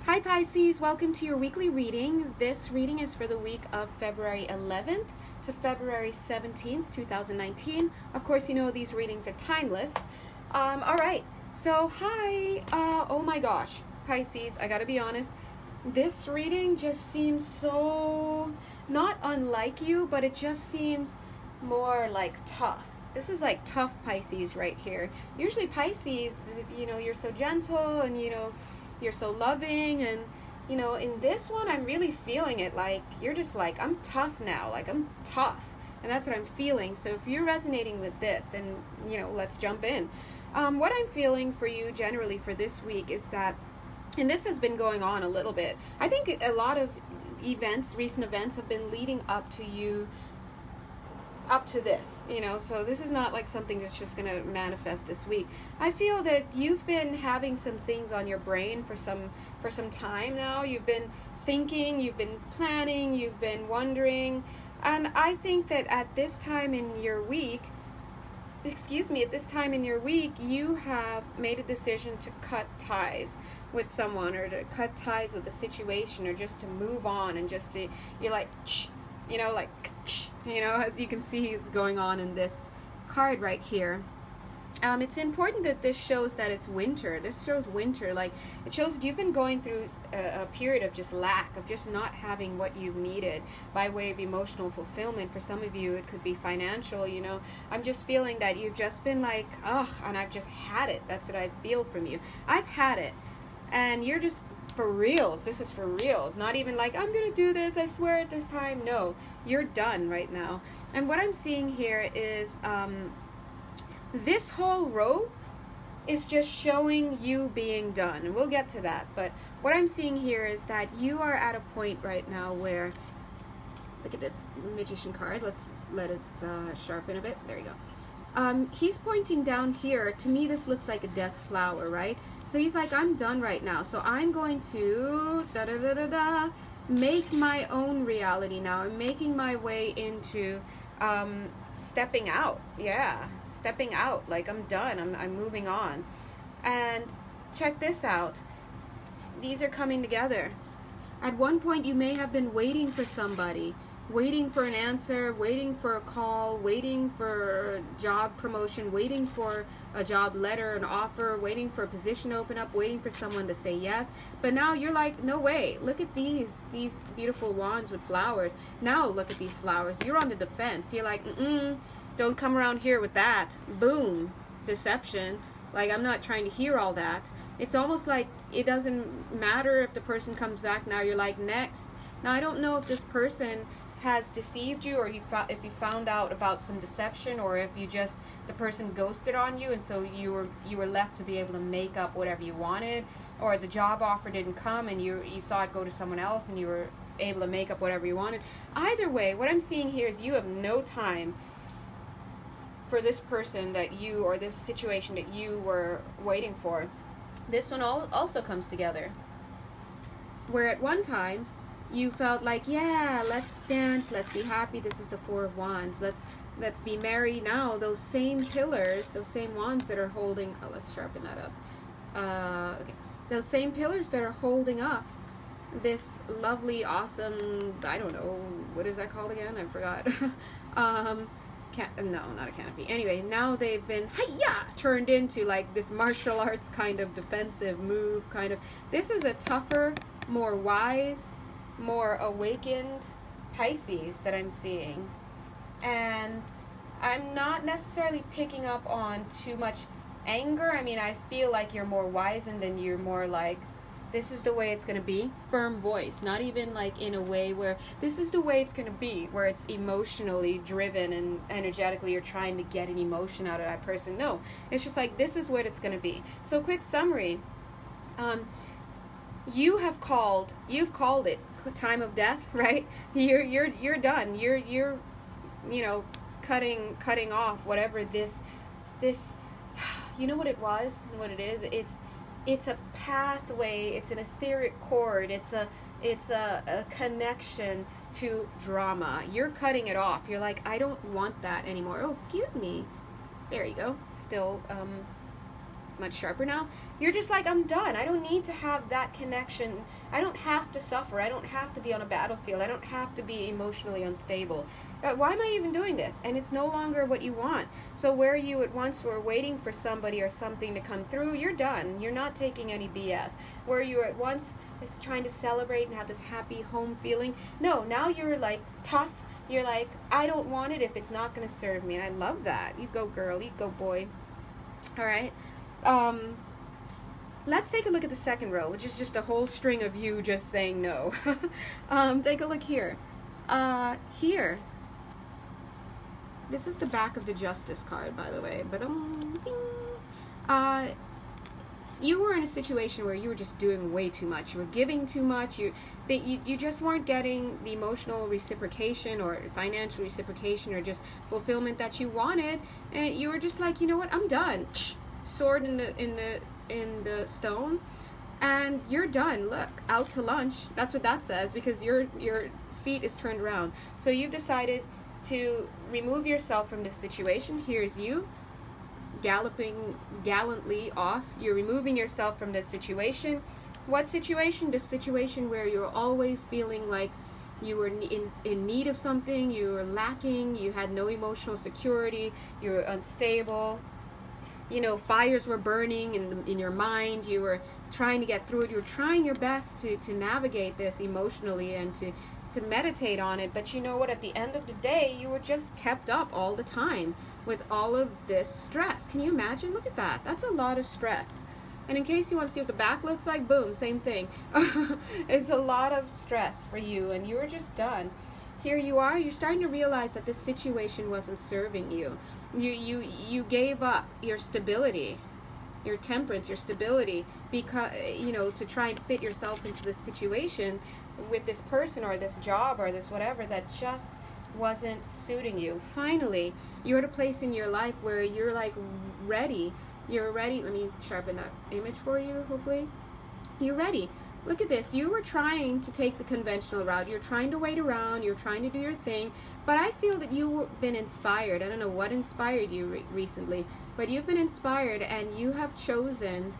Hi Pisces, welcome to your weekly reading. This reading is for the week of February 11th to February 17th, 2019. Of course, you know these readings are timeless. Alright, so hi, oh my gosh, Pisces, I gotta be honest, this reading just seems so, not unlike you, but it just seems more like tough. This is like tough Pisces right here. Usually Pisces, you know, you're so gentle and, you know, you're so loving, and you know, in this one I'm really feeling it, like you're just like, I'm tough now, like I'm tough, and that's what I'm feeling. So if you're resonating with this, then you know, let's jump in. What I'm feeling for you generally for this week is that, and this has been going on a little bit, I think a lot of events, recent events have been leading up to you, up to this, you know, so this is not like something that's just going to manifest this week. I feel that you've been having some things on your brain for some time now. You've been thinking, you've been planning, you've been wondering, and I think that at this time in your week, you have made a decision to cut ties with someone, or to cut ties with a situation, or just to move on, and just to, you're like, you know, like, you know, as you can see, it's going on in this card right here. It's important that this shows that it's winter. This shows winter. Like, it shows that you've been going through a period of just lack, of just not having what you've needed by way of emotional fulfillment. For some of you, it could be financial, you know. I'm just feeling that you've just been like, ugh, and I've just had it. That's what I feel from you. I've had it. And you're just, for reals, this is for reals. Not even like, I'm gonna do this, I swear at this time. No, you're done right now. And what I'm seeing here is this whole row is just showing you being done, and we'll get to that. But what I'm seeing here is that you are at a point right now where, look at this Magician card, let's let it sharpen a bit. There you go. He's pointing down here. To me, this looks like a death flower, right? So he's like, I'm done right now. So I'm going to make my own reality now. I'm making my way into stepping out. Yeah, stepping out. Like, I'm done. I'm moving on. And check this out. These are coming together. At one point, you may have been waiting for somebody, waiting for an answer, waiting for a call, waiting for a job promotion, waiting for a job letter, an offer, waiting for a position to open up, waiting for someone to say yes. But now you're like, no way, look at these beautiful wands with flowers. Now look at these flowers. You're on the defense. You're like, don't come around here with that. Boom, deception. Like, I'm not trying to hear all that. It's almost like it doesn't matter if the person comes back now. You're like, next. Now, I don't know if this person has deceived you, or if you found out about some deception, or if you just, the person ghosted on you, and so you were left to be able to make up whatever you wanted, or the job offer didn't come and you saw it go to someone else and you were able to make up whatever you wanted. Either way, what I'm seeing here is you have no time for this person that you, or this situation that you were waiting for. This one also comes together, where at one time you felt like, yeah, let's dance, let's be happy. This is the Four of Wands. Let's be merry. Now those same pillars, those same wands that are holding, oh, let's sharpen that up. Okay, those same pillars that are holding up this lovely, awesome, I don't know, what is that called again? I forgot. No, not a canopy. Anyway, now they've been turned into like this martial arts kind of defensive move, kind of. This is a tougher, more wise, more awakened Pisces that I'm seeing. And I'm not necessarily picking up on too much anger. I mean, I feel like you're more wizened, and you're more like, this is the way it's going to be. Firm voice. Not even like in a way where this is the way it's going to be, where it's emotionally driven and energetically you're trying to get an emotion out of that person. No, it's just like, this is what it's going to be. So quick summary. You've called it time of death, right? You're done. You're you know, cutting off whatever this you know what it was and what it is. It's a pathway, it's an etheric cord, it's a connection to drama. You're cutting it off. You're like, I don't want that anymore. Oh, excuse me. There you go. Still much sharper now. You're just like, I'm done. I don't need to have that connection. I don't have to suffer. I don't have to be on a battlefield. I don't have to be emotionally unstable. Why am I even doing this? And it's no longer what you want. So where you at once were waiting for somebody or something to come through, you're done. You're not taking any BS. Where you at once is trying to celebrate and have this happy home feeling, no, now you're like tough. You're like, I don't want it if it's not going to serve me. And I love that. You go, girl. You go, boy. All right. Let's take a look at the second row, which is just a whole string of you just saying no. Take a look here. Here. This is the back of the Justice card, by the way. But you were in a situation where you were just doing way too much. You were giving too much. You just weren't getting the emotional reciprocation or financial reciprocation or just fulfillment that you wanted, and you were just like, you know what, I'm done. Sword in the stone, and you're done. Look, out to lunch. That's what that says, because your seat is turned around. So you've decided to remove yourself from this situation. Here's you galloping gallantly off. You're removing yourself from this situation. What situation? The situation where you're always feeling like you were in need of something, you were lacking, you had no emotional security, you were unstable, you know, fires were burning in your mind, you were trying to get through it, you were trying your best to navigate this emotionally and to meditate on it. But you know what, at the end of the day, you were just kept up all the time with all of this stress. Can you imagine? Look at that. That's a lot of stress. And in case you want to see what the back looks like, boom, same thing. It's a lot of stress for you, and you were just done. Here you are, you're starting to realize that this situation wasn't serving you. You gave up your stability, your temperance, your stability, because, you know, to try and fit yourself into this situation with this person or this job or this whatever that just wasn't suiting you. Finally, you're at a place in your life where you're like ready. You're ready. Let me sharpen that image for you, hopefully. You're ready. Look at this. You were trying to take the conventional route. You're trying to wait around. You're trying to do your thing. But I feel that you've been inspired. I don't know what inspired you recently, but you've been inspired and you have chosen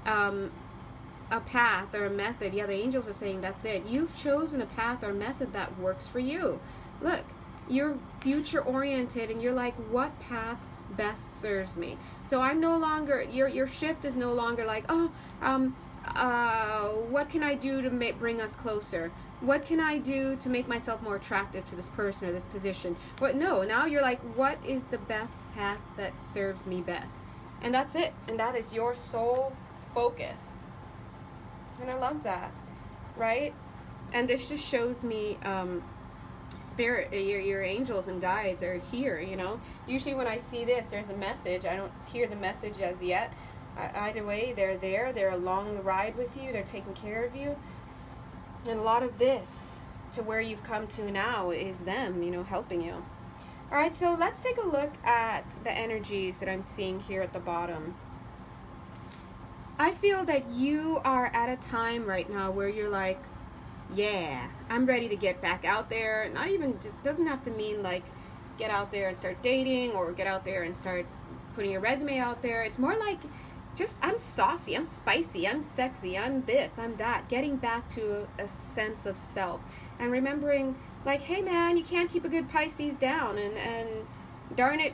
a path or a method. Yeah, the angels are saying that's it. You've chosen a path or method that works for you. Look, you're future oriented and you're like, what path best serves me? So I'm no longer, your shift is no longer like, what can I do to bring us closer? What can I do to make myself more attractive to this person or this position? But no, now you're like, what is the best path that serves me best? And that's it. And that is your sole focus. And I love that, right? And this just shows me spirit, your angels and guides are here, you know. Usually when I see this, there's a message. I don't hear the message as yet. Either way, they're there. They're along the ride with you. They're taking care of you. And a lot of this, to where you've come to now, is them, you know, helping you. All right, so let's take a look at the energies that I'm seeing here at the bottom. I feel that you are at a time right now where you're like, yeah, I'm ready to get back out there. Not even, just doesn't have to mean like get out there and start dating or get out there and start putting your resume out there. It's more like just, I'm saucy, I'm spicy, I'm sexy, I'm this, I'm that. Getting back to a sense of self and remembering like, hey man, you can't keep a good Pisces down, and darn it,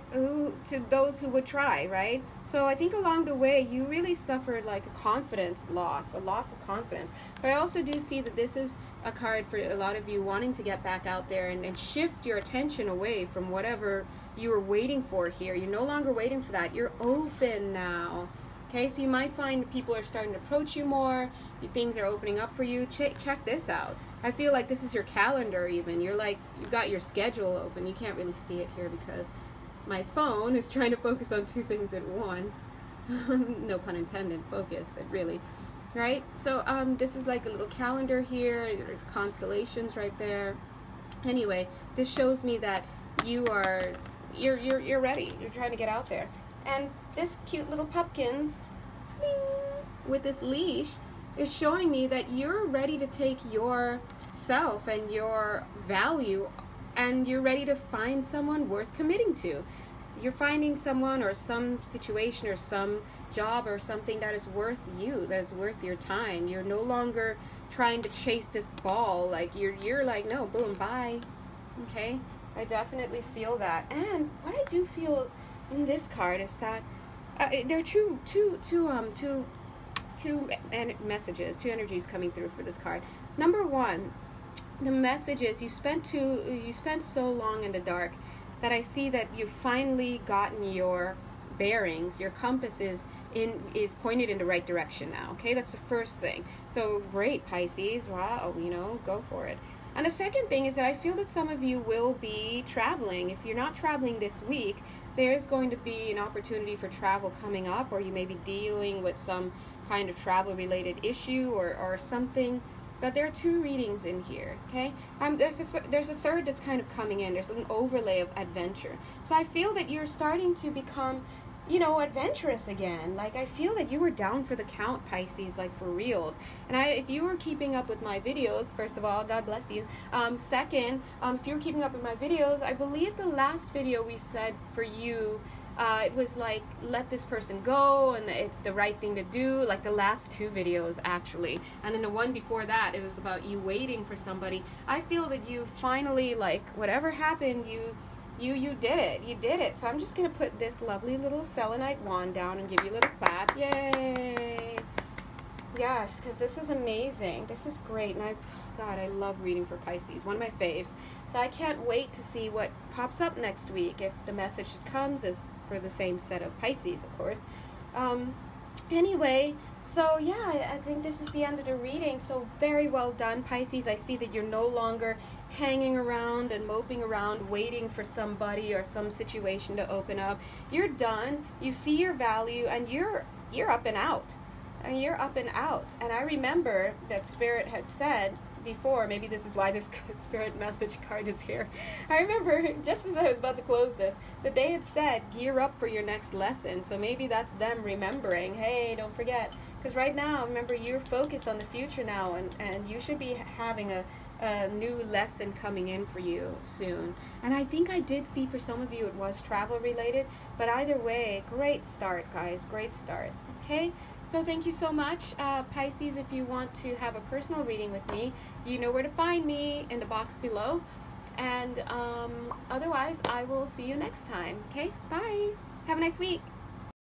to those who would try, right? So I think along the way, you really suffered like a confidence loss, a loss of confidence. But I also do see that this is a card for a lot of you wanting to get back out there and shift your attention away from whatever you were waiting for here. You're no longer waiting for that. You're open now. Okay, so you might find people are starting to approach you more. Things are opening up for you. Check this out. I feel like this is your calendar even. You're like, you've got your schedule open. You can't really see it here because my phone is trying to focus on two things at once. No pun intended, focus, but really. Right? So this is like a little calendar here. There are constellations right there. Anyway, this shows me that you're ready. You're trying to get out there. And this cute little pumpkins, ding, with this leash, is showing me that you're ready to take yourself and your value, and you're ready to find someone worth committing to. you're finding someone or some situation or some job or something that is worth you, that is worth your time. You're no longer trying to chase this ball. Like you're like, no, boom, bye. Okay, I definitely feel that. And what I do feel in this card is that there are two messages, two energies coming through for this card. Number one, the message is you spent so long in the dark that I see that you've finally gotten your bearings, your compass is pointed in the right direction now. Okay, that's the first thing. So great, Pisces. Wow, go for it. And the second thing is that I feel that some of you will be traveling. If you're not traveling this week, there's going to be an opportunity for travel coming up, or you may be dealing with some kind of travel related issue or something. But there are two readings in here, okay? There's a third that's kind of coming in. There's an overlay of adventure. So I feel that you're starting to become, adventurous again. Like, I feel that you were down for the count, Pisces, like for reals. And if you were keeping up with my videos, first of all, God bless you. Second, if you were keeping up with my videos, I believe the last video we said for you, it was like, let this person go, and it's the right thing to do, like the last two videos, actually. And then the one before that, it was about you waiting for somebody. I feel that you finally, like, whatever happened, you did it. You did it. So I'm just going to put this lovely little selenite wand down and give you a little clap. Yay! Yes, because this is amazing. This is great. And God, I love reading for Pisces. One of my faves. So I can't wait to see what pops up next week. If the message that comes is for the same set of Pisces, of course. Anyway, so yeah, I think this is the end of the reading. So very well done, Pisces. I see that you're no longer hanging around and moping around waiting for somebody or some situation to open up. You're done. You see your value, and you're up and out. And you're up and out. And I remember that Spirit had said before, maybe this is why this Spirit message card is here. I remember, just as I was about to close this, that they had said, gear up for your next lesson. So maybe that's them remembering, hey, don't forget. Because right now, remember, you're focused on the future now, and you should be having a new lesson coming in for you soon. And I think I did see for some of you it was travel related, but either way, great start, guys, great start. Okay, so thank you so much, Pisces. If you want to have a personal reading with me, you know where to find me in the box below. And otherwise, I will see you next time. Okay, bye. Have a nice week.